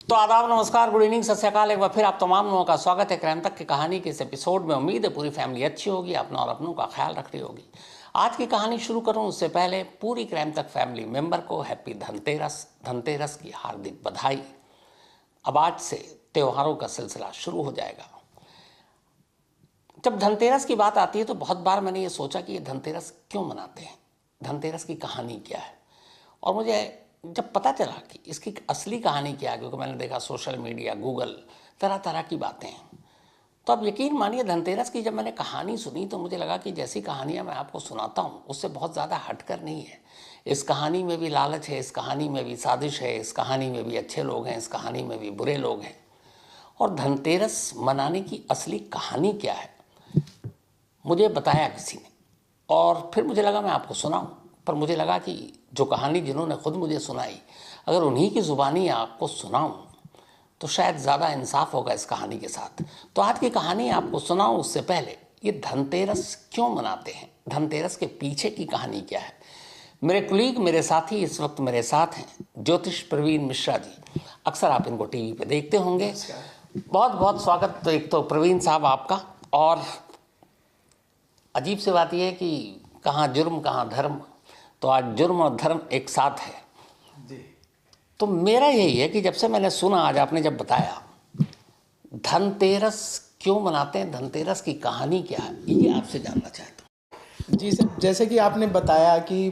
तो आदाब, नमस्कार, गुड इवनिंग, सत श्री अकाल। एक बार फिर आप तमाम लोगों का स्वागत है क्राइम तक की कहानी के इस एपिसोड में। उम्मीद है पूरी फैमिली अच्छी होगी, अपना और अपनों का ख्याल रख रही होगी। आज की कहानी शुरू करूं उससे पहले पूरी क्राइम तक फैमिली मेंबर को हैप्पी धनतेरस की हार्दिक बधाई। अब आज से त्योहारों का सिलसिला शुरू हो जाएगा। जब धनतेरस की बात आती है तो बहुत बार मैंने ये सोचा कि ये धनतेरस क्यों मनाते हैं, धनतेरस की कहानी क्या है। और मुझे जब पता चला कि इसकी असली कहानी क्या है, क्योंकि मैंने देखा सोशल मीडिया, गूगल, तरह तरह की बातें हैं, तो अब यकीन मानिए धनतेरस की जब मैंने कहानी सुनी तो मुझे लगा कि जैसी कहानियाँ मैं आपको सुनाता हूँ उससे बहुत ज़्यादा हटकर नहीं है। इस कहानी में भी लालच है, इस कहानी में भी साजिश है, इस कहानी में भी अच्छे लोग हैं, इस कहानी में भी बुरे लोग हैं। और धनतेरस मनाने की असली कहानी क्या है मुझे बताया किसी ने, और फिर मुझे लगा मैं आपको सुनाऊं। पर मुझे लगा कि जो कहानी जिन्होंने खुद मुझे सुनाई, अगर उन्हीं की ज़ुबानी आपको सुनाऊं तो शायद ज़्यादा इंसाफ होगा इस कहानी के साथ। तो आज की कहानी आपको सुनाऊं उससे पहले ये धनतेरस क्यों मनाते हैं, धनतेरस के पीछे की कहानी क्या है। मेरे कुलीग, मेरे साथी इस वक्त मेरे साथ हैं, ज्योतिष प्रवीण मिश्रा जी। अक्सर आप इनको टीवी पे देखते होंगे। बहुत बहुत स्वागत। तो एक तो प्रवीण साहब आपका, और अजीब सी बात यह है कि कहाँ जुर्म कहाँ धर्म, तो आज जुर्म और धर्म एक साथ है जी। तो मेरा यही है कि जब से मैंने सुना, आज आपने जब बताया धनतेरस क्यों मनाते हैं, धनतेरस की कहानी क्या है, ये आपसे जानना चाहता हूँ। जी सर, जैसे कि आपने बताया कि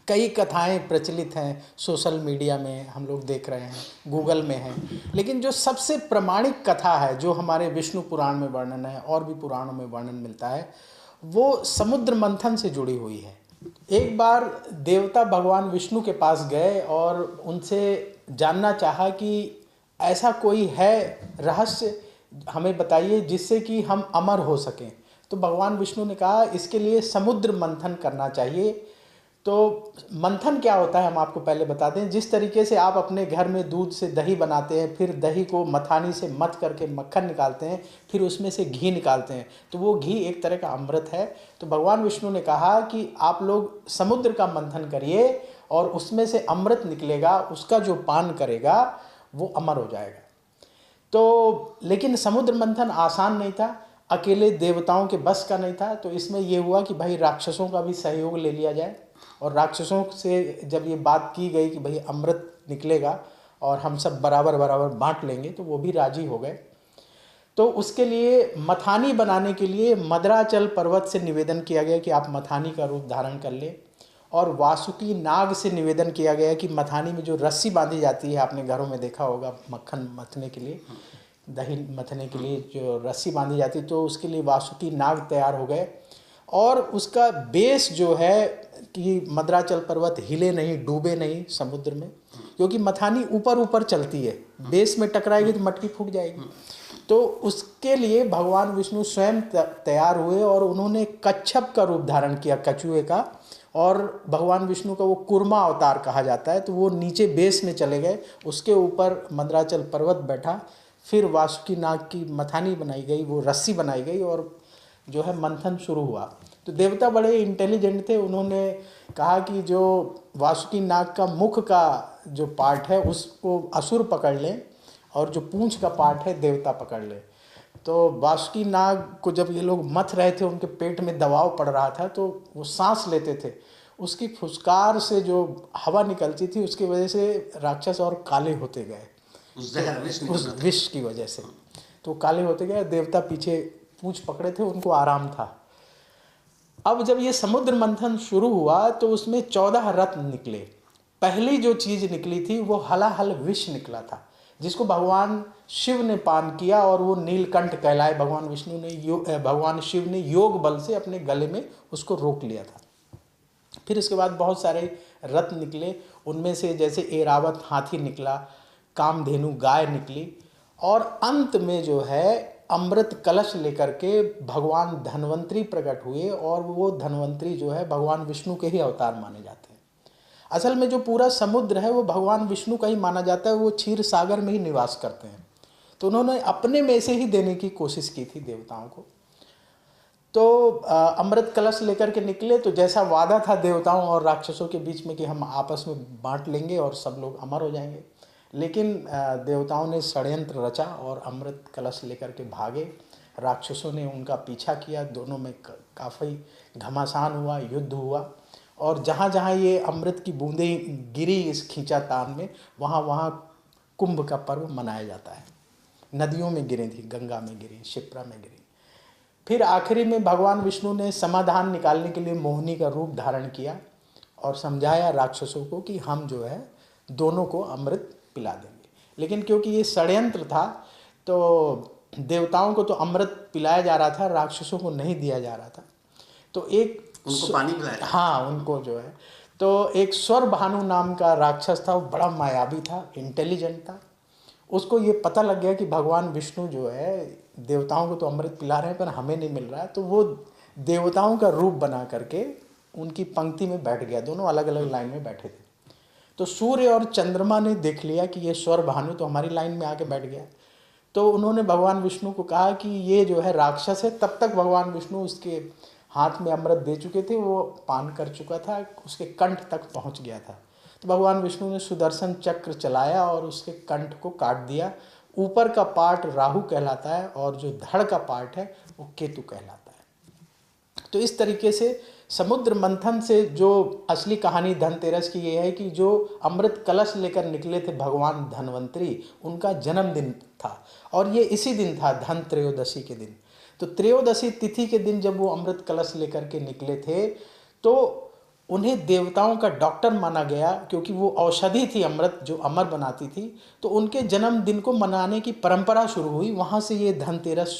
कई कथाएं प्रचलित हैं, सोशल मीडिया में हम लोग देख रहे हैं, गूगल में हैं, लेकिन जो सबसे प्रमाणिक कथा है, जो हमारे विष्णु पुराण में वर्णन है और भी पुराणों में वर्णन मिलता है, वो समुद्र मंथन से जुड़ी हुई है। एक बार देवता भगवान विष्णु के पास गए और उनसे जानना चाहा कि ऐसा कोई है रहस्य, हमें बताइए जिससे कि हम अमर हो सकें। तो भगवान विष्णु ने कहा इसके लिए समुद्र मंथन करना चाहिए। तो मंथन क्या होता है हम आपको पहले बताते हैं। जिस तरीके से आप अपने घर में दूध से दही बनाते हैं, फिर दही को मथानी से मथ करके मक्खन निकालते हैं, फिर उसमें से घी निकालते हैं, तो वो घी एक तरह का अमृत है। तो भगवान विष्णु ने कहा कि आप लोग समुद्र का मंथन करिए और उसमें से अमृत निकलेगा, उसका जो पान करेगा वो अमर हो जाएगा। तो लेकिन समुद्र मंथन आसान नहीं था, अकेले देवताओं के बस का नहीं था। तो इसमें यह हुआ कि भाई राक्षसों का भी सहयोग ले लिया जाए, और राक्षसों से जब ये बात की गई कि भाई अमृत निकलेगा और हम सब बराबर बराबर बांट लेंगे, तो वो भी राजी हो गए। तो उसके लिए मथानी बनाने के लिए मद्राचल पर्वत से निवेदन किया गया कि आप मथानी का रूप धारण कर ले, और वासुकी नाग से निवेदन किया गया कि मथानी में जो रस्सी बांधी जाती है, आपने घरों में देखा होगा मक्खन मथने के लिए, दही मथने के लिए जो रस्सी बांधी जाती है, तो उसके लिए वासुकी नाग तैयार हो गए। और उसका बेस जो है कि मद्राचल पर्वत हिले नहीं, डूबे नहीं समुद्र में, क्योंकि मथानी ऊपर ऊपर चलती है, बेस में टकराएगी तो मटकी फूट जाएगी। तो उसके लिए भगवान विष्णु स्वयं तैयार हुए और उन्होंने कच्छप का रूप धारण किया, कछुए का। और भगवान विष्णु का वो कुर्मा अवतार कहा जाता है। तो वो नीचे बेस में चले गए, उसके ऊपर मद्राचल पर्वत बैठा, फिर वासुकी नाग की मथानी बनाई गई, वो रस्सी बनाई गई, और जो है मंथन शुरू हुआ। तो देवता बड़े इंटेलिजेंट थे, उन्होंने कहा कि जो वासुकी नाग का मुख का जो पार्ट है उसको असुर पकड़ लें, और जो पूंछ का पार्ट है देवता पकड़ ले। तो वासुकी नाग को जब ये लोग मथ रहे थे, उनके पेट में दबाव पड़ रहा था, तो वो सांस लेते थे, उसकी फुसकार से जो हवा निकलती थी उसकी वजह से राक्षस और काले होते गए, उस विष की वजह से। तो काले होते गए, देवता पीछे पूंछ पकड़े थे, उनको आराम था। अब जब ये समुद्र मंथन शुरू हुआ तो उसमें 14 रत्न निकले। पहली जो चीज निकली थी वो हलाहल विष निकला था, जिसको भगवान शिव ने पान किया और वो नीलकंठ कहलाए। भगवान शिव ने योग बल से अपने गले में उसको रोक लिया था। फिर इसके बाद बहुत सारे रत्न निकले, उनमें से जैसे एरावत हाथी निकला, कामधेनु गाय निकली, और अंत में जो है अमृत कलश लेकर के भगवान धन्वंतरी प्रकट हुए, और वो धन्वंतरी जो है भगवान विष्णु के ही अवतार माने जाते हैं। असल में जो पूरा समुद्र है वो भगवान विष्णु का ही माना जाता है, वो क्षीर सागर में ही निवास करते हैं। तो उन्होंने अपने में से ही देने की कोशिश की थी देवताओं को। तो अमृत कलश लेकर के निकले, तो जैसा वादा था देवताओं और राक्षसों के बीच में कि हम आपस में बांट लेंगे और सब लोग अमर हो जाएंगे। लेकिन देवताओं ने षड्यंत्र रचा और अमृत कलश लेकर के भागे। राक्षसों ने उनका पीछा किया, दोनों में काफ़ी घमासान हुआ, युद्ध हुआ, और जहाँ जहाँ ये अमृत की बूंदें गिरी इस खींचातान में, वहाँ वहाँ कुंभ का पर्व मनाया जाता है। नदियों में गिरी थी, गंगा में गिरी, शिप्रा में गिरी। फिर आखिरी में भगवान विष्णु ने समाधान निकालने के लिए मोहिनी का रूप धारण किया और समझाया राक्षसों को कि हम जो है दोनों को अमृत पिला देंगे। लेकिन क्योंकि ये षड्यंत्र था, तो देवताओं को तो अमृत पिलाया जा रहा था, राक्षसों को नहीं दिया जा रहा था। तो एक उनको पानी पिलाया, हाँ, उनको जो है, तो एक स्वर भानु नाम का राक्षस था, वो बड़ा मायावी था, इंटेलिजेंट था। उसको ये पता लग गया कि भगवान विष्णु जो है देवताओं को तो अमृत पिला रहे हैं पर हमें नहीं मिल रहा है, तो वो देवताओं का रूप बना करके उनकी पंक्ति में बैठ गया। दोनों अलग अलग लाइन में बैठे थे। तो सूर्य और चंद्रमा ने देख लिया कि ये स्वर भानु तो हमारी लाइन में आके बैठ गया। तो उन्होंने भगवान विष्णु को कहा कि ये जो है राक्षस है। तब तक भगवान विष्णु उसके हाथ में अमृत दे चुके थे, वो पान कर चुका था, उसके कंठ तक पहुंच गया था। तो भगवान विष्णु ने सुदर्शन चक्र चलाया और उसके कंठ को काट दिया। ऊपर का पार्ट राहु कहलाता है और जो धड़ का पार्ट है वो केतु कहलाता है। तो इस तरीके से समुद्र मंथन से जो असली कहानी धनतेरस की ये है कि जो अमृत कलश लेकर निकले थे भगवान धन्वंतरी, उनका जन्मदिन था और ये इसी दिन था, धन त्रयोदशी के दिन। तो त्रयोदशी तिथि के दिन जब वो अमृत कलश लेकर के निकले थे तो उन्हें देवताओं का डॉक्टर माना गया, क्योंकि वो औषधि थी अमृत जो अमर बनाती थी। तो उनके जन्मदिन को मनाने की परंपरा शुरू हुई, वहाँ से ये धनतेरस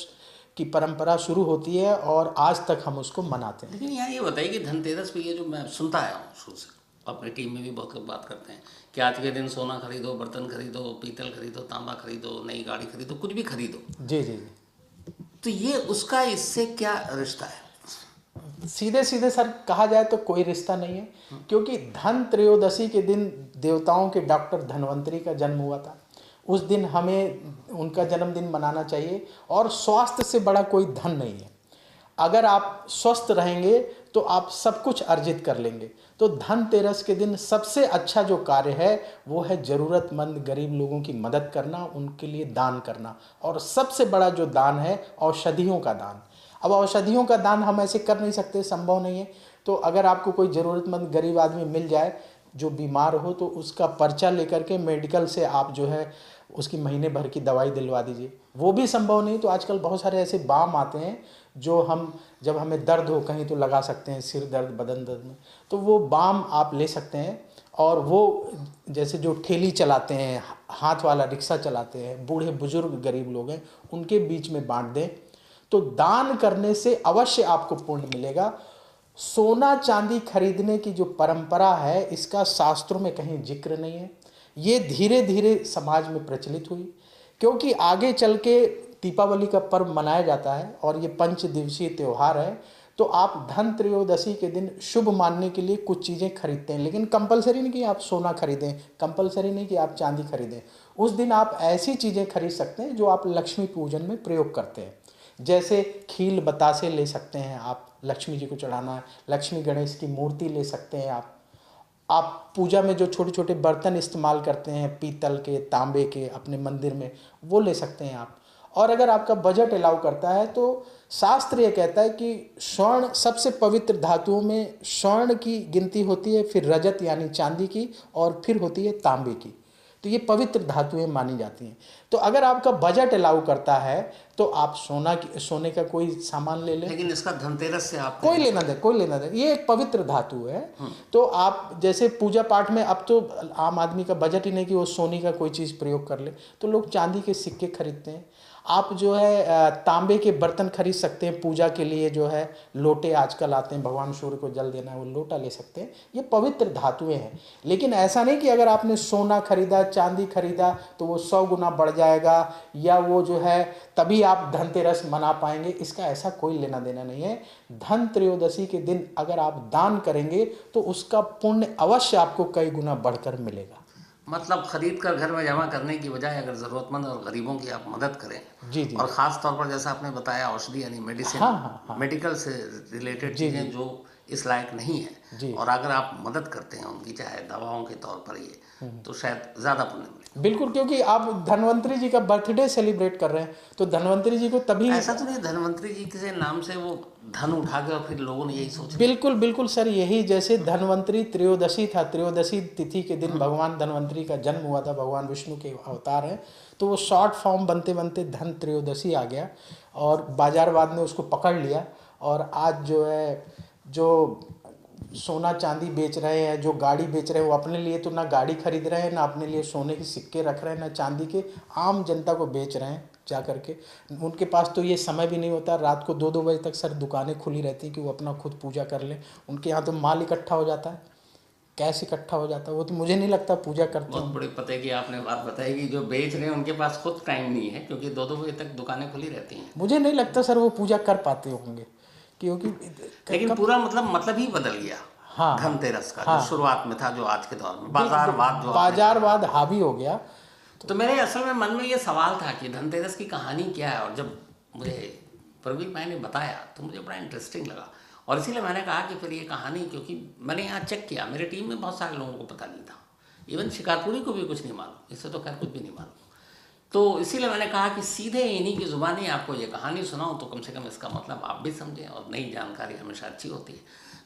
की परंपरा शुरू होती है और आज तक हम उसको मनाते हैं। लेकिन यहाँ ये बताइए कि धनतेरस पे ये जो मैं सुनता आया हूँ शुरू से, अपनी टीम में भी बहुत लोग बात करते हैं कि आज के दिन सोना खरीदो, बर्तन खरीदो, पीतल खरीदो, तांबा खरीदो, नई गाड़ी खरीदो, कुछ भी खरीदो। जी जी जी। तो ये उसका इससे क्या रिश्ता है? सीधे सीधे सर कहा जाए तो कोई रिश्ता नहीं है, क्योंकि धन त्रयोदशी के दिन देवताओं के डॉक्टर धन्वंतरी का जन्म हुआ था। उस दिन हमें उनका जन्मदिन मनाना चाहिए और स्वास्थ्य से बड़ा कोई धन नहीं है। अगर आप स्वस्थ रहेंगे तो आप सब कुछ अर्जित कर लेंगे। तो धनतेरस के दिन सबसे अच्छा जो कार्य है वो है ज़रूरतमंद गरीब लोगों की मदद करना, उनके लिए दान करना। और सबसे बड़ा जो दान है औषधियों का दान। अब औषधियों का दान हम ऐसे कर नहीं सकते, संभव नहीं है। तो अगर आपको कोई ज़रूरतमंद गरीब आदमी मिल जाए जो बीमार हो, तो उसका पर्चा लेकर के मेडिकल से आप जो है उसकी महीने भर की दवाई दिलवा दीजिए। वो भी संभव नहीं तो आजकल बहुत सारे ऐसे बाम आते हैं जो हम जब हमें दर्द हो कहीं तो लगा सकते हैं, सिर दर्द, बदन दर्द में, तो वो बाम आप ले सकते हैं। और वो जैसे जो ठेली चलाते हैं, हाथ वाला रिक्शा चलाते हैं, बूढ़े बुजुर्ग गरीब लोग हैं, उनके बीच में बांट दें। तो दान करने से अवश्य आपको पुण्य मिलेगा। सोना चांदी खरीदने की जो परंपरा है इसका शास्त्रों में कहीं जिक्र नहीं है। ये धीरे धीरे समाज में प्रचलित हुई, क्योंकि आगे चल के दीपावली का पर्व मनाया जाता है और ये 5 दिवसीय त्यौहार है। तो आप धन त्रयोदशी के दिन शुभ मानने के लिए कुछ चीज़ें खरीदते हैं, लेकिन कंपलसरी नहीं कि आप सोना खरीदें, कंपलसरी नहीं कि आप चांदी खरीदें। उस दिन आप ऐसी चीज़ें खरीद सकते हैं जो आप लक्ष्मी पूजन में प्रयोग करते हैं। जैसे खील बतासे ले सकते हैं आप, लक्ष्मी जी को चढ़ाना है। लक्ष्मी गणेश की मूर्ति ले सकते हैं आप पूजा में जो छोटे छोटे बर्तन इस्तेमाल करते हैं पीतल के, तांबे के, अपने मंदिर में, वो ले सकते हैं आप। और अगर आपका बजट अलाउ करता है तो शास्त्र ये कहता है कि स्वर्ण सबसे पवित्र धातुओं में स्वर्ण की गिनती होती है, फिर रजत यानी चांदी की, और फिर होती है तांबे की। तो ये पवित्र धातुएं मानी जाती हैं। तो अगर आपका बजट अलाउ करता है तो आप सोने का कोई सामान ले लें। लेकिन इसका धनतेरस से आप कोई लेना दे, ये एक पवित्र धातु है। तो आप जैसे पूजा पाठ में, अब तो आम आदमी का बजट ही नहीं कि वो सोने का कोई चीज़ प्रयोग कर ले, तो लोग चांदी के सिक्के खरीदते हैं। आप जो है तांबे के बर्तन खरीद सकते हैं पूजा के लिए, जो है लोटे आजकल आते हैं, भगवान सूर्य को जल देना है वो लोटा ले सकते हैं। ये पवित्र धातुएं हैं। लेकिन ऐसा नहीं कि अगर आपने सोना खरीदा, चांदी खरीदा तो वो 100 गुना बढ़ जाएगा या वो जो है तभी आप धनतेरस मना पाएंगे। इसका ऐसा कोई लेना देना नहीं है। धन त्रयोदशी के दिन अगर आप दान करेंगे तो उसका पुण्य अवश्य आपको कई गुना बढ़कर मिलेगा। मतलब खरीद कर घर में जमा करने की बजाय अगर ज़रूरतमंद और गरीबों की आप मदद करें, जी जी, और ख़ास तौर पर जैसा आपने बताया औषधि यानी मेडिसिन, हाँ, मेडिकल से रिलेटेड चीज़ें जो इस लायक नहीं है, और अगर आप मदद करते हैं उनकी, चाहे दवाओं के तौर पर ये, तो शायद ज़्यादा पुण्य मिले। बिल्कुल, क्योंकि आप धन्वंतरी जी का बर्थडे सेलिब्रेट कर रहे हैं, तो धन्वंतरी जी को तभी ऐसा तो नहीं धन्वंतरी जी के नाम से वो धन उठा के और फिर लोगों ने यही सोच लिया। बिल्कुल बिल्कुल सर, यही जैसे धन्वंतरी त्रयोदशी था, त्रयोदशी तिथि के दिन भगवान धन्वंतरी का जन्म हुआ था, भगवान विष्णु के अवतार हैं, तो वो शॉर्ट फॉर्म बनते बनते धन त्रयोदशी आ गया और बाजारवाद ने उसको पकड़ लिया। और आज जो है, जो सोना चांदी बेच रहे हैं, जो गाड़ी बेच रहे हैं, वो अपने लिए तो ना गाड़ी खरीद रहे हैं, ना अपने लिए सोने के सिक्के रख रहे हैं, ना चांदी के, आम जनता को बेच रहे हैं जा करके। उनके पास तो ये समय भी नहीं होता, रात को 2-2 बजे तक सर दुकानें खुली रहती हैं कि वो अपना खुद पूजा कर लें। उनके यहाँ तो माल इकट्ठा हो जाता है, कैश इकट्ठा हो जाता है, वो तो मुझे नहीं लगता पूजा करते बहुत हैं। बड़े पते की आपने बात बताई कि जो बेच रहे हैं उनके पास खुद टाइम नहीं है, क्योंकि 2-2 बजे तक दुकानें खुली रहती हैं। मुझे नहीं लगता सर वो पूजा कर पाते होंगे, क्योंकि लेकिन पूरा मतलब ही बदल गया। हाँ धनतेरस का हाँ, जो शुरुआत में था, जो आज के दौर में बाजारवाद जो आपने बाजारवाद हावी हो गया। तो मेरे असल में मन में ये सवाल था कि धनतेरस की कहानी क्या है। और जब मुझे प्रवीण भाई ने बताया तो मुझे बड़ा इंटरेस्टिंग लगा, और इसीलिए मैंने कहा कि फिर ये कहानी, क्योंकि मैंने यहाँ चेक किया, मेरी टीम में बहुत सारे लोगों को पता नहीं था, इवन शिकारपुरी को भी कुछ नहीं मालूम, इससे तो खैर कुछ भी नहीं मालूम। तो इसीलिए मैंने कहा कि सीधे इन्हीं की ज़ुबानी आपको ये कहानी सुनाऊँ, तो कम से कम इसका मतलब आप भी समझें, और नई जानकारी हमेशा अच्छी होती है।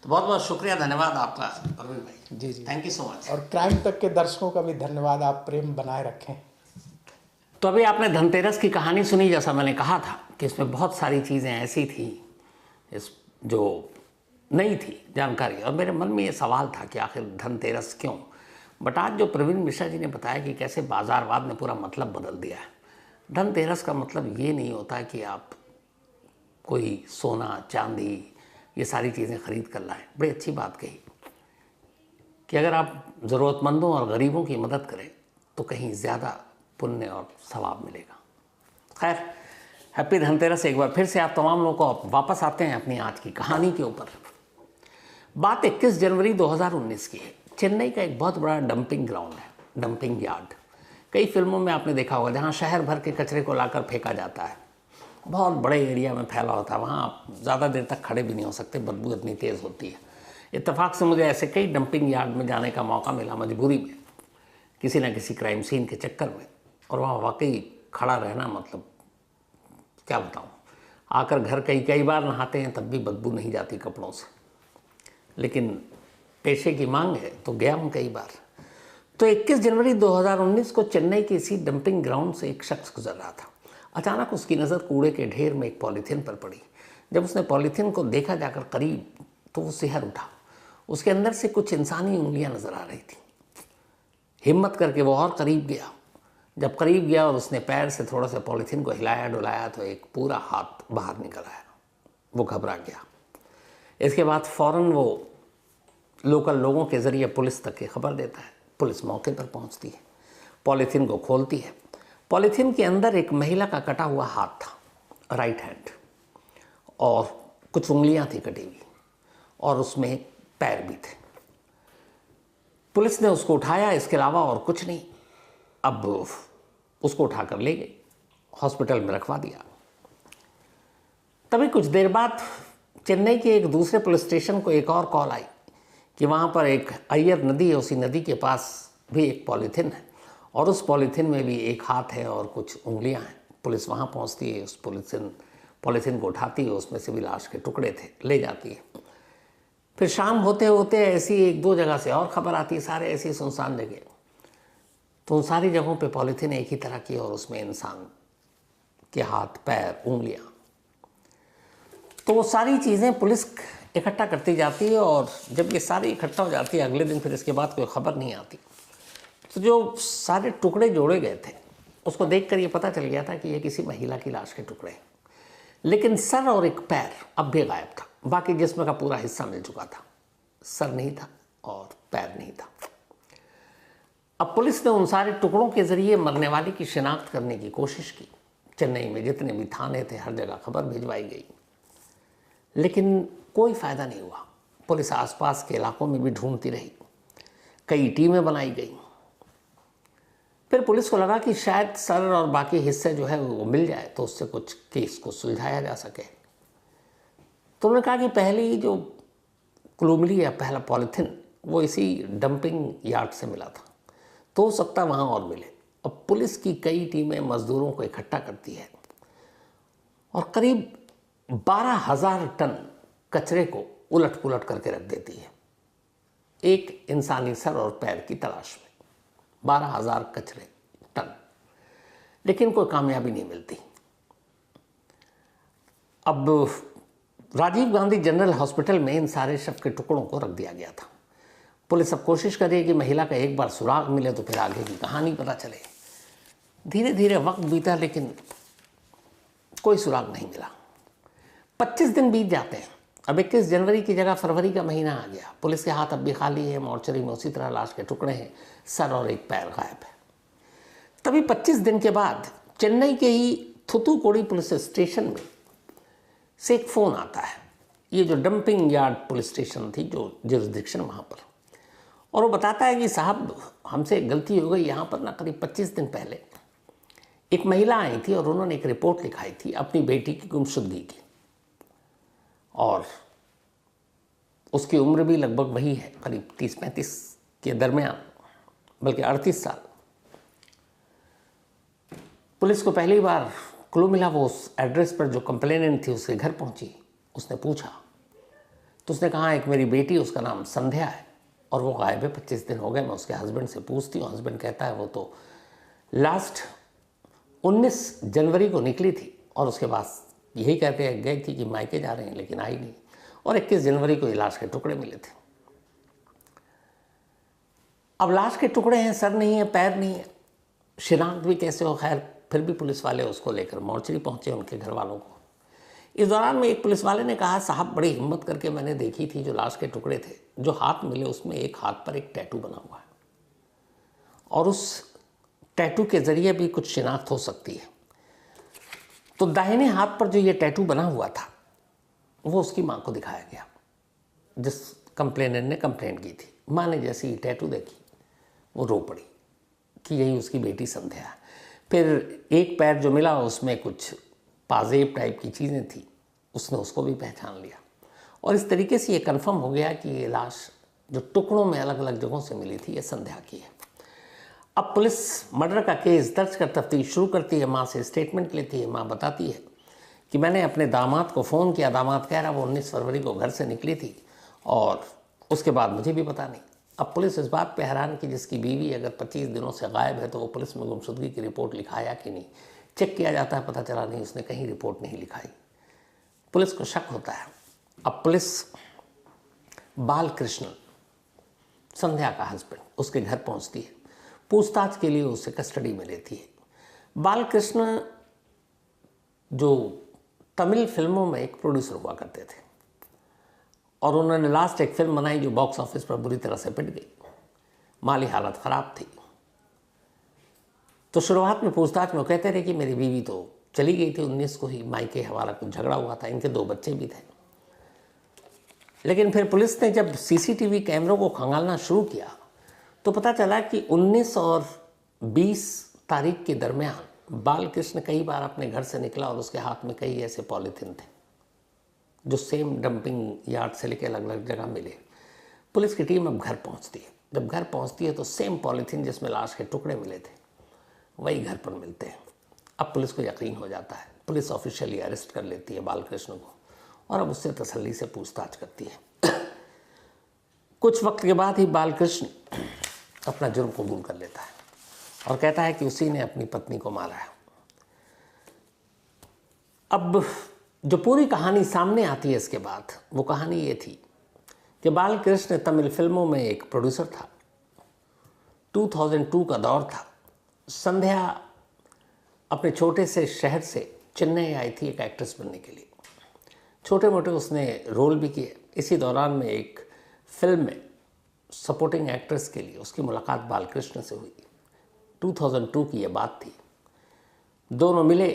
तो बहुत बहुत शुक्रिया, धन्यवाद आपका प्रवीण भाई। जी जी, थैंक यू सो मच। और क्राइम तक के दर्शकों का भी धन्यवाद, आप प्रेम बनाए रखें। तो अभी आपने धनतेरस की कहानी सुनी। जैसा मैंने कहा था कि इसमें बहुत सारी चीज़ें ऐसी थी इस जो नहीं थी जानकारी, और मेरे मन में ये सवाल था कि आखिर धनतेरस क्यों। बट आज जो प्रवीण मिश्रा जी ने बताया कि कैसे बाजारवाद ने पूरा मतलब बदल दिया है। धनतेरस का मतलब ये नहीं होता कि आप कोई सोना चांदी ये सारी चीज़ें खरीद कर लाएं। बड़ी अच्छी बात कही कि अगर आप ज़रूरतमंदों और गरीबों की मदद करें तो कहीं ज़्यादा पुण्य और सवाब मिलेगा। खैर, हैप्पी धनतेरस। एक बार फिर से आप तमाम लोगों को वापस आते हैं अपनी आज की कहानी के ऊपर। बात 21 जनवरी 2019 की है। चेन्नई का एक बहुत बड़ा डंपिंग ग्राउंड है, डंपिंग यार्ड। कई फिल्मों में आपने देखा होगा, जहाँ शहर भर के कचरे को लाकर फेंका जाता है। बहुत बड़े एरिया में फैला होता है, वहाँ आप ज़्यादा देर तक खड़े भी नहीं हो सकते, बदबू इतनी तेज़ होती है। इत्तेफाक से मुझे ऐसे कई डंपिंग यार्ड में जाने का मौका मिला, मजबूरी में, किसी न किसी क्राइम सीन के चक्कर में। और वहाँ वाकई खड़ा रहना, मतलब क्या बताऊँ, आकर घर कई बार नहाते हैं तब भी बदबू नहीं जाती कपड़ों से, लेकिन पेशे की मांग है तो गया हूँ कई बार। तो 21 जनवरी 2019 को चेन्नई के इसी डंपिंग ग्राउंड से एक शख्स गुजर रहा था। अचानक उसकी नज़र कूड़े के ढेर में एक पॉलीथीन पर पड़ी। जब उसने पॉलीथीन को देखा जाकर करीब, तो वो सिहर उठा। उसके अंदर से कुछ इंसानी उंगलियां नजर आ रही थी। हिम्मत करके वो और करीब गया। जब करीब गया और उसने पैर से थोड़ा सा पॉलीथीन को हिलाया डुलाया तो एक पूरा हाथ बाहर निकल आया। वो घबरा गया। इसके बाद फ़ौरन वो लोकल लोगों के ज़रिए पुलिस तक की खबर देता है। पुलिस मौके पर पहुंचती है, पॉलीथीन को खोलती है। पॉलीथीन के अंदर एक महिला का कटा हुआ हाथ था, राइट हैंड, और कुछ उंगलियां थी कटी हुई, और उसमें पैर भी थे। पुलिस ने उसको उठाया, इसके अलावा और कुछ नहीं। अब उसको उठाकर ले गई, हॉस्पिटल में रखवा दिया। तभी कुछ देर बाद चेन्नई के एक दूसरे पुलिस स्टेशन को एक और कॉल आई कि वहाँ पर एक अय्यर नदी है, उसी नदी के पास भी एक पॉलीथीन है, और उस पॉलीथीन में भी एक हाथ है और कुछ उंगलियां हैं। पुलिस वहाँ पहुँचती है, उस पॉलीथीन को उठाती है, उसमें से भी लाश के टुकड़े थे, ले जाती है। फिर शाम होते होते ऐसी 1-2 जगह से और खबर आती है, सारे ऐसी सुनसान जगह। तो उन सारी जगहों पे पॉलीथीन एक ही तरह की, और उसमें इंसान के हाथ पैर उंगलियां। तो वो सारी चीज़ें पुलिस इकट्ठा करती जाती है, और जब ये सारी इकट्ठा हो जाती है अगले दिन, फिर इसके बाद कोई ख़बर नहीं आती। तो जो सारे टुकड़े जोड़े गए थे उसको देखकर ये पता चल गया था कि ये किसी महिला की लाश के टुकड़े हैं। लेकिन सर और एक पैर अब भी गायब था। बाकी जिस्म का पूरा हिस्सा मिल चुका था, सर नहीं था और पैर नहीं था। अब पुलिस ने उन सारे टुकड़ों के ज़रिए मरने वाले की शिनाख्त करने की कोशिश की। चेन्नई में जितने भी थाने थे हर जगह खबर भिजवाई गई, लेकिन कोई फ़ायदा नहीं हुआ। पुलिस आसपास के इलाकों में भी ढूंढती रही, कई टीमें बनाई गई। फिर पुलिस को लगा कि शायद सर और बाकी हिस्से जो है वो मिल जाए तो उससे कुछ केस को सुलझाया जा सके। तो उन्होंने कहा कि पहली जो क्लू मिली या पहला पॉलीथीन वो इसी डंपिंग यार्ड से मिला था, तो हो सकता है वहाँ और मिले। अब पुलिस की कई टीमें मजदूरों को इकट्ठा करती है और करीब 12,000 टन कचरे को उलट पुलट करके रख देती है एक इंसानी सर और पैर की तलाश में। 12,000 कचरे टन, लेकिन कोई कामयाबी नहीं मिलती। अब राजीव गांधी जनरल हॉस्पिटल में इन सारे शव के टुकड़ों को रख दिया गया था। पुलिस अब कोशिश कर रही है कि महिला का एक बार सुराग मिले तो फिर आगे की कहानी पता चले। धीरे धीरे वक्त बीता, लेकिन कोई सुराग नहीं मिला। 25 दिन बीत जाते हैं। अब 21 जनवरी की जगह फरवरी का महीना आ गया। पुलिस के हाथ अब भी खाली है। मॉर्चरी में उसी तरह लाश के टुकड़े हैं, सर और एक पैर गायब है। तभी 25 दिन के बाद चेन्नई के ही थुथुकुडी पुलिस स्टेशन में से एक फ़ोन आता है। ये जो डंपिंग यार्ड पुलिस स्टेशन थी, जो जुरिस्डिक्शन वहाँ पर, और वो बताता है कि साहब हमसे एक गलती हो गई। यहाँ पर ना करीब 25 दिन पहले एक महिला आई थी और उन्होंने एक रिपोर्ट लिखाई थी अपनी बेटी की गुमशुदगी की, और उसकी उम्र भी लगभग वही है, करीब 30-35 के दरमियान, बल्कि 38 साल। पुलिस को पहली बार क्लू मिला। वो उस एड्रेस पर जो कंप्लेनेंट थी उसके घर पहुंची। उसने पूछा तो उसने कहा एक मेरी बेटी, उसका नाम संध्या है और वो गायब है, 25 दिन हो गए। मैं उसके हस्बैंड से पूछती हूँ। हस्बैंड कहता है वो तो लास्ट 19 जनवरी को निकली थी और उसके बाद यही कहते गए थी कि मायके जा रहे हैं, लेकिन आई नहीं। और 21 जनवरी को ये लाश के टुकड़े मिले थे। अब लाश के टुकड़े हैं, सर नहीं है, पैर नहीं है, शिनाख्त भी कैसे हो। खैर फिर भी पुलिस वाले उसको लेकर मॉर्चरी पहुंचे उनके घर वालों को। इस दौरान में एक पुलिस वाले ने कहा साहब बड़ी हिम्मत करके मैंने देखी थी, जो लाश के टुकड़े थे, जो हाथ मिले उसमें एक हाथ पर एक टैटू बना हुआ है और उस टैटू के जरिए भी कुछ शिनाख्त हो सकती है। तो दाहिने हाथ पर जो ये टैटू बना हुआ था वो उसकी माँ को दिखाया गया, जिस कंप्लेनेंट ने कंप्लेंट की थी। माँ ने जैसे ही टैटू देखी वो रो पड़ी कि यही उसकी बेटी संध्या है। फिर एक पैर जो मिला उसमें कुछ पाजेब टाइप की चीज़ें थी, उसने उसको भी पहचान लिया और इस तरीके से ये कंफर्म हो गया कि ये लाश जो टुकड़ों में अलग अलग जगहों से मिली थी ये संध्या की है। अब पुलिस मर्डर का केस दर्ज कर तफ्तीश शुरू करती है। माँ से स्टेटमेंट लेती है। माँ बताती है कि मैंने अपने दामाद को फ़ोन किया। दामाद कह रहा वो 19 फरवरी को घर से निकली थी और उसके बाद मुझे भी पता नहीं। अब पुलिस इस बात पे हैरान कि जिसकी बीवी अगर 25 दिनों से गायब है तो वो पुलिस में गुमशुदगी की रिपोर्ट लिखाया कि नहीं। चेक किया जाता है, पता चला नहीं, उसने कहीं रिपोर्ट नहीं लिखाई। पुलिस को शक होता है। अब पुलिस बालकृष्ण, संध्या का हस्बैंड, उसके घर पहुंचती है। पूछताछ के लिए उसे कस्टडी में लेती है। बालकृष्ण जो तमिल फिल्मों में एक प्रोड्यूसर हुआ करते थे और उन्होंने लास्ट एक फिल्म बनाई जो बॉक्स ऑफिस पर बुरी तरह से पिट गई, माली हालत ख़राब थी। तो शुरुआत में पूछताछ में वो कहते रहे कि मेरी बीवी तो चली गई थी 19 को ही, मायके हमारा कुछ झगड़ा हुआ था, इनके 2 बच्चे भी थे। लेकिन फिर पुलिस ने जब सीसीटीवी कैमरों को खंगालना शुरू किया तो पता चला कि 19 और 20 तारीख के दरमियान बालकृष्ण कई बार अपने घर से निकला और उसके हाथ में कई ऐसे पॉलीथिन थे जो सेम डंपिंग यार्ड से लेकर अलग अलग जगह मिले। पुलिस की टीम अब घर पहुंचती है। जब घर पहुंचती है तो सेम पॉलीथिन जिसमें लाश के टुकड़े मिले थे वही घर पर मिलते हैं। अब पुलिस को यकीन हो जाता है। पुलिस ऑफिशियली अरेस्ट कर लेती है बालकृष्ण को और अब उससे तसल्ली से पूछताछ करती है। कुछ वक्त के बाद ही बालकृष्ण अपना जुर्म कबूल कर लेता है और कहता है कि उसी ने अपनी पत्नी को मारा है। अब जो पूरी कहानी सामने आती है इसके बाद, वो कहानी ये थी कि बालकृष्ण तमिल फिल्मों में एक प्रोड्यूसर था। 2002 का दौर था। संध्या अपने छोटे से शहर से चेन्नई आई थी एक एक्ट्रेस बनने के लिए। छोटे मोटे उसने रोल भी किए। इसी दौरान में एक फिल्म में सपोर्टिंग एक्ट्रेस के लिए उसकी मुलाकात बालकृष्ण से हुई। 2002 की ये बात थी। दोनों मिले,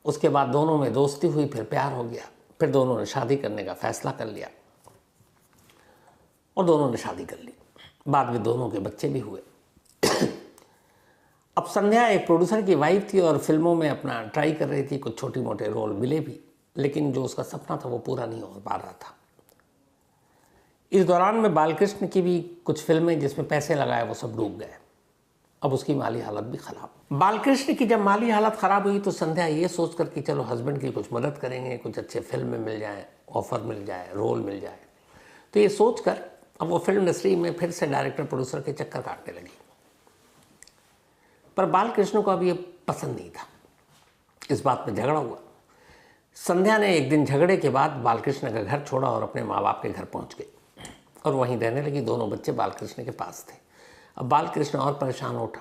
उसके बाद दोनों में दोस्ती हुई, फिर प्यार हो गया, फिर दोनों ने शादी करने का फैसला कर लिया और दोनों ने शादी कर ली। बाद में दोनों के बच्चे भी हुए। अब संध्या एक प्रोड्यूसर की वाइफ थी और फिल्मों में अपना ट्राई कर रही थी। कुछ छोटे मोटे रोल मिले भी, लेकिन जो उसका सपना था वो पूरा नहीं हो पा रहा था। इस दौरान में बालकृष्ण की भी कुछ फिल्में जिसमें पैसे लगाए वो सब डूब गए। अब उसकी माली हालत भी खराब। बालकृष्ण की जब माली हालत खराब हुई तो संध्या ये सोच कर कि चलो हस्बैंड की कुछ मदद करेंगे, कुछ अच्छे फिल्म में मिल जाए, ऑफर मिल जाए, रोल मिल जाए, तो ये सोच कर अब वो फिल्म इंडस्ट्री में फिर से डायरेक्टर प्रोड्यूसर के चक्कर काटने लगी। पर बालकृष्ण को अब ये पसंद नहीं था, इस बात में झगड़ा हुआ। संध्या ने एक दिन झगड़े के बाद बालकृष्ण का घर छोड़ा और अपने माँ बाप के घर पहुंच गई और वहीं रहने लगी। दोनों बच्चे बालकृष्ण के पास थे। अब बालकृष्ण और परेशान उठा।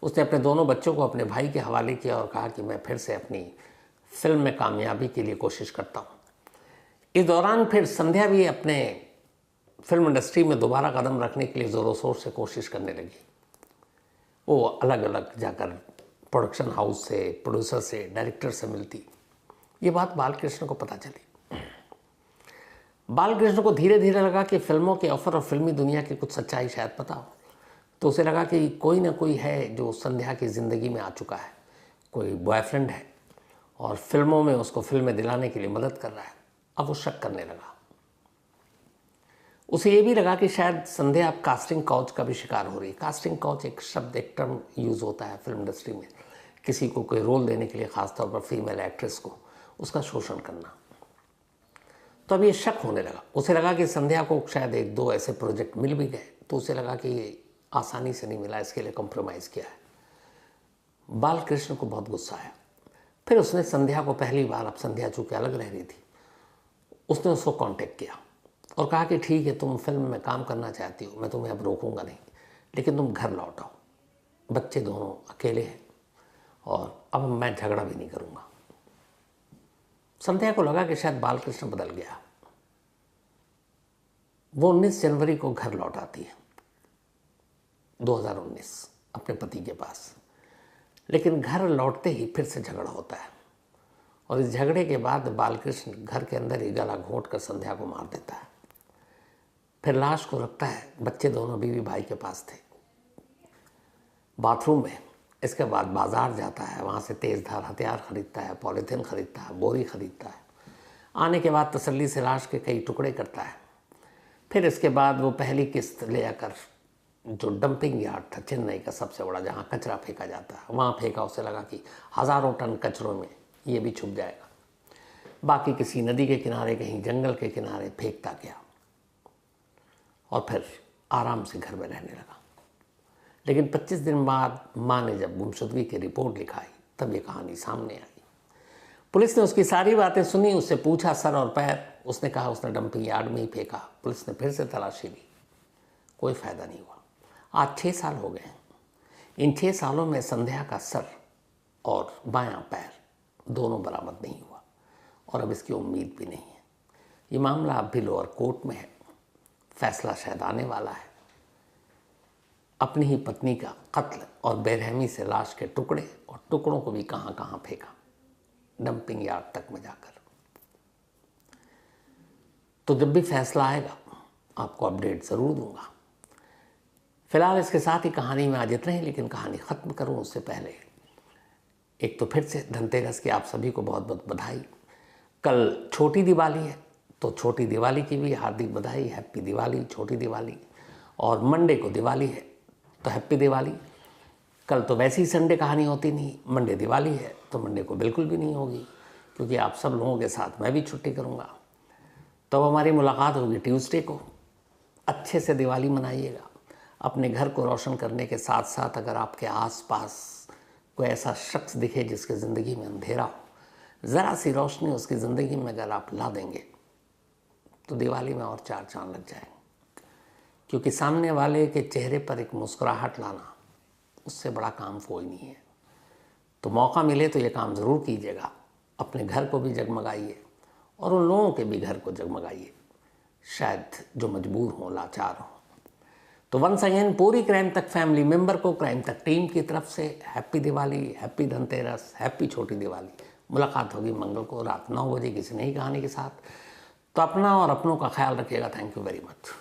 उसने अपने दोनों बच्चों को अपने भाई के हवाले किया और कहा कि मैं फिर से अपनी फिल्म में कामयाबी के लिए कोशिश करता हूँ। इस दौरान फिर संध्या भी अपने फिल्म इंडस्ट्री में दोबारा कदम रखने के लिए ज़ोरों शोर से कोशिश करने लगी। वो अलग अलग जाकर प्रोडक्शन हाउस से, प्रोड्यूसर से, डायरेक्टर से मिलती। ये बात बालकृष्ण को पता चली। बालकृष्ण को धीरे धीरे लगा कि फिल्मों के ऑफर और फिल्मी दुनिया की कुछ सच्चाई शायद पता हो। तो उसे लगा कि कोई ना कोई है जो संध्या की ज़िंदगी में आ चुका है, कोई बॉयफ्रेंड है और फिल्मों में उसको फिल्में दिलाने के लिए मदद कर रहा है। अब वो शक करने लगा। उसे ये भी लगा कि शायद संध्या अब कास्टिंग काउच का भी शिकार हो रही है। कास्टिंग काउच एक शब्द, एक टर्म यूज़ होता है फिल्म इंडस्ट्री में, किसी को कोई रोल देने के लिए, ख़ासतौर पर फीमेल एक्ट्रेस को, उसका शोषण करना। तो अब ये शक होने लगा। उसे लगा कि संध्या को शायद एक दो ऐसे प्रोजेक्ट मिल भी गए, तो उसे लगा कि ये आसानी से नहीं मिला, इसके लिए कॉम्प्रोमाइज़ किया है। बालकृष्ण को बहुत गुस्सा आया। फिर उसने संध्या को पहली बार, अब संध्या चूँकि अलग रह रही थी, उसने उसको कांटेक्ट किया और कहा कि ठीक है, तुम फिल्म में काम करना चाहती हो, मैं तुम्हें अब रोकूंगा नहीं, लेकिन तुम घर लौट आओ, बच्चे दोनों अकेले हैं और अब मैं झगड़ा भी नहीं करूँगा। संध्या को लगा कि शायद बालकृष्ण बदल गया। वो 19 जनवरी को घर लौट आती है 2019 अपने पति के पास, लेकिन घर लौटते ही फिर से झगड़ा होता है और इस झगड़े के बाद बालकृष्ण घर के अंदर ही गला घोंट कर संध्या को मार देता है। फिर लाश को रखता है। बच्चे दोनों बीवी भाई के पास थे, बाथरूम में। इसके बाद बाजार जाता है, वहाँ से तेज़ धार हथियार खरीदता है, पॉलीथीन खरीदता है, बोरी खरीदता है। आने के बाद तसल्ली से लाश के कई टुकड़े करता है। फिर इसके बाद वो पहली किस्त ले आकर जो डंपिंग यार्ड था चेन्नई का सबसे बड़ा, जहाँ कचरा फेंका जाता है, वहाँ फेंका। उसे लगा कि हज़ारों टन कचरों में ये भी छुप जाएगा। बाकी किसी नदी के किनारे, कहीं जंगल के किनारे फेंकता गया और फिर आराम से घर में रहने लगा। लेकिन 25 दिन बाद माँ ने जब गुमशुदगी की रिपोर्ट लिखाई, तब ये कहानी सामने आई। पुलिस ने उसकी सारी बातें सुनी, उससे पूछा सर और पैर। उसने कहा उसने डंपिंग यार्ड में ही फेंका। पुलिस ने फिर से तलाशी ली, कोई फ़ायदा नहीं हुआ। आज 6 साल हो गए। इन 6 सालों में संध्या का सर और बायां पैर दोनों बरामद नहीं हुआ और अब इसकी उम्मीद भी नहीं है। ये मामला अब भी लोअर कोर्ट में है, फैसला शायद आने वाला है। अपनी ही पत्नी का कत्ल और बेरहमी से लाश के टुकड़े और टुकड़ों को भी कहाँ कहाँ फेंका, डंपिंग यार्ड तक में जाकर। तो जब भी फैसला आएगा आपको अपडेट ज़रूर दूंगा। फिलहाल इसके साथ ही कहानी में आज इतना ही, लेकिन कहानी ख़त्म करूं उससे पहले एक तो फिर से धनतेरस की आप सभी को बहुत बहुत बधाई। कल छोटी दिवाली है, तो छोटी दिवाली की भी हार्दिक बधाई। हैप्पी दिवाली, छोटी दिवाली। और मंडे को दिवाली है तो हैप्पी दिवाली। कल तो वैसे ही संडे कहानी होती नहीं, मंडे दिवाली है तो मंडे को बिल्कुल भी नहीं होगी, क्योंकि आप सब लोगों के साथ मैं भी छुट्टी करूँगा। तो अब हमारी मुलाकात होगी ट्यूसडे को। अच्छे से दिवाली मनाइएगा। अपने घर को रोशन करने के साथ साथ अगर आपके आसपास कोई ऐसा शख्स दिखे जिसकी ज़िंदगी में अंधेरा हो, ज़रा सी रोशनी उसकी ज़िंदगी में अगर आप ला देंगे तो दिवाली में और 4 चांद लग जाएंगे। क्योंकि सामने वाले के चेहरे पर एक मुस्कुराहट लाना, उससे बड़ा काम कोई नहीं है। तो मौका मिले तो ये काम ज़रूर कीजिएगा। अपने घर को भी जगमगाइए और उन लोगों के भी घर को जगमगाइए, शायद जो मजबूर हों, लाचार हों। तो वंस अगेन पूरी क्राइम तक फैमिली मेंबर को, क्राइम तक टीम की तरफ से happy Diwali, happy Dhanteras, happy छोटी दिवाली। मुलाकात होगी मंगल को रात 9 बजे किसी नई कहानी के साथ। तो अपना और अपनों का ख्याल रखिएगा। Thank you very much.